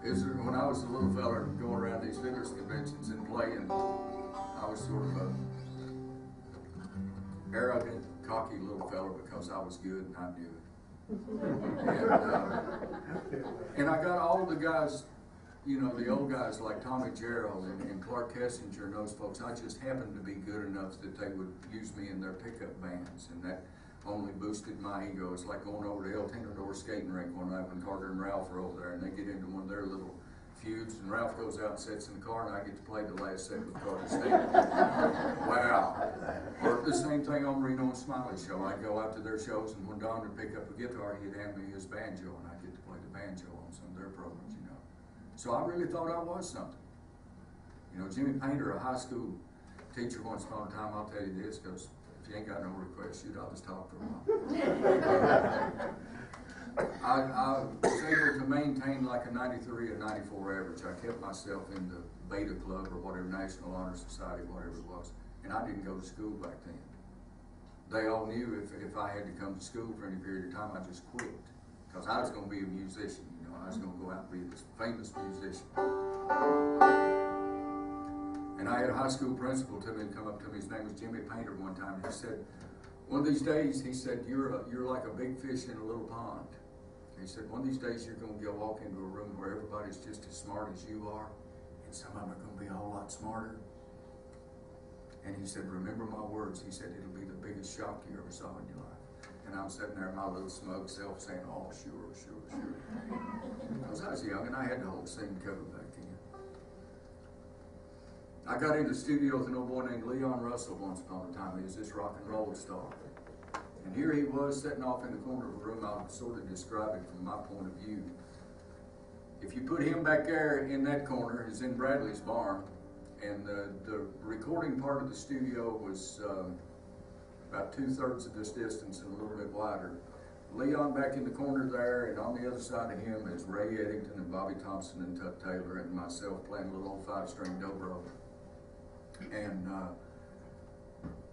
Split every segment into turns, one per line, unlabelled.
is when I was a little fella going around these fiddlers conventions and playing, I was sort of a arrogant, cocky little fella because I was good and I knew it. And I got all the guys, you know, the old guys like Tommy Gerald and Clark Kessinger and those folks. I just happened to be good enough that they would use me in their pickup bands, and that only boosted my ego. It's like going over to El Tenedor skating rink one night when Carter and Ralph are over there, and they get into one of their little feuds, and Ralph goes out and sits in the car, and I get to play the last set with Carter standing. Wow. Or the same thing on Reno and Smiley's show. I'd go out to their shows, and when Don would pick up a guitar, he'd hand me his banjo, and I'd get to play the banjo on some of their programs, you know. So I really thought I was something. You know, Jimmy Painter, a high school teacher once upon a time, I'll tell you this, because if you ain't got no requests, shoot, I'll just talk for a while. I was able to maintain like a 93 or 94 average. I kept myself in the Beta Club or whatever, National Honor Society, whatever it was, and I didn't go to school back then. They all knew if I had to come to school for any period of time, I just quit, because I was going to be a musician. You know, I was going to go out and be this famous musician. And I had a high school principal to me and come up to me. His name was Jimmy Painter one time. And he said, one of these days, he said, you're like a big fish in a little pond. He said, one of these days you're going to go walk into a room where everybody's just as smart as you are, and some of them are going to be a whole lot smarter. And he said, remember my words. He said, it'll be the biggest shock you ever saw in your life. And I'm sitting there in my little smug self saying, oh, sure. Because I was young and I had the whole scene covered back then. I got into the studio with an old boy named Leon Russell once upon a time. He was this rock and roll star. And here he was sitting off in the corner of a room. I'll sort of describe it from my point of view. If you put him back there in that corner, he's in Bradley's barn, and the recording part of the studio was about 2/3 of this distance and a little bit wider. Leon back in the corner there, and on the other side of him is Ray Eddington and Bobby Thompson and Tut Taylor and myself playing a little old 5-string dobro. And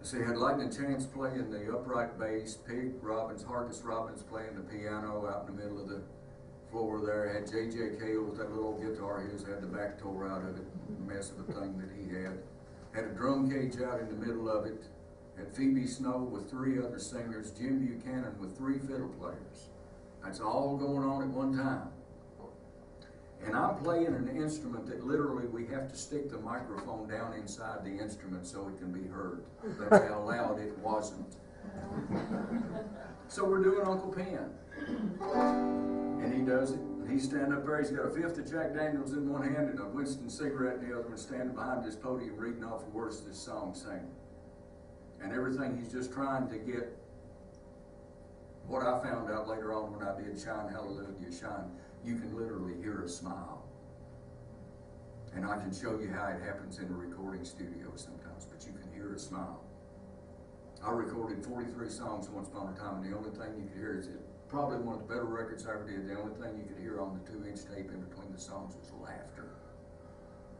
so you had Lightning Chance playing the upright bass, Pig Robbins, Hargus Robbins playing the piano out in the middle of the floor there. Had J.J. Cale with that little old guitar his, had the back tore out of it, mess of a thing that he had. Had a drum cage out in the middle of it. Had Phoebe Snow with 3 other singers, Jim Buchanan with 3 fiddle players. That's all going on at one time. And I'm playing an instrument that literally we have to stick the microphone down inside the instrument so it can be heard. That's how loud it wasn't. So we're doing Uncle Pen. And he does it. And he's standing up there. He's got a 5th of Jack Daniels in one hand and a Winston cigarette in the other one, standing behind this podium reading off the words of this song, singing. And everything he's just trying to get what I found out later on when I did Shine Hallelujah Shine. You can literally hear a smile. And I can show you how it happens in a recording studio sometimes, but you can hear a smile. I recorded 43 songs once upon a time, and the only thing you could hear is probably one of the better records I ever did. The only thing you could hear on the 2-inch tape in between the songs was laughter.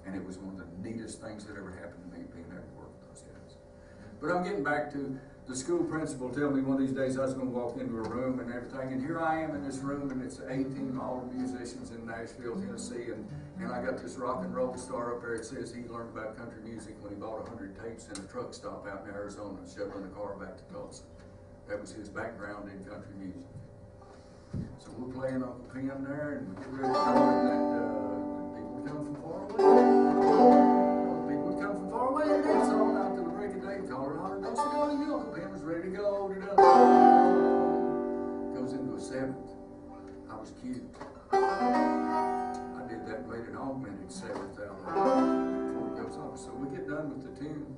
And it was one of the neatest things that ever happened to me being able to work with those guys. But I'm getting back to the school principal telling me one of these days I was going to walk into a room and everything, and here I am in this room, and it's 18 all musicians in Nashville, Tennessee, and I got this rock and roll star up there. It says he learned about country music when he bought 100 tapes in a truck stop out in Arizona, shoveling a car back to Tulsa. That was his background in country music. So we're playing Uncle Pen there, and we get ready to go, and that people would come from far away. People would come from far away and dance all night till the break of day in Colorado. Uncle Pen was ready to go. Goes into a 7th. I was cute. I did that and made an augmented 7th out of it before it goes off. So we get done with the tune,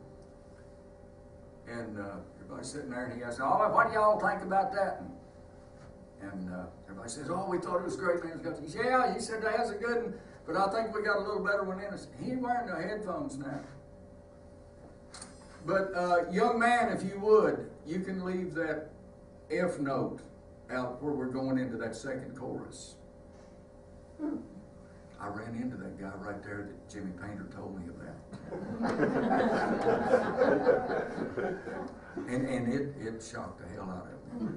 and everybody's sitting there, and he asks, "Oh, what do y'all think about that?" And everybody says, "Oh, we thought it was great, man." He says, "Yeah," he said, "That's a good one, but I think we got a little better one in us." He ain't wearing no headphones now. But young man, if you would, you can leave that F note out where we're going into that 2nd chorus. I ran into that guy right there that Jimmy Painter told me about. and it shocked the hell out of me.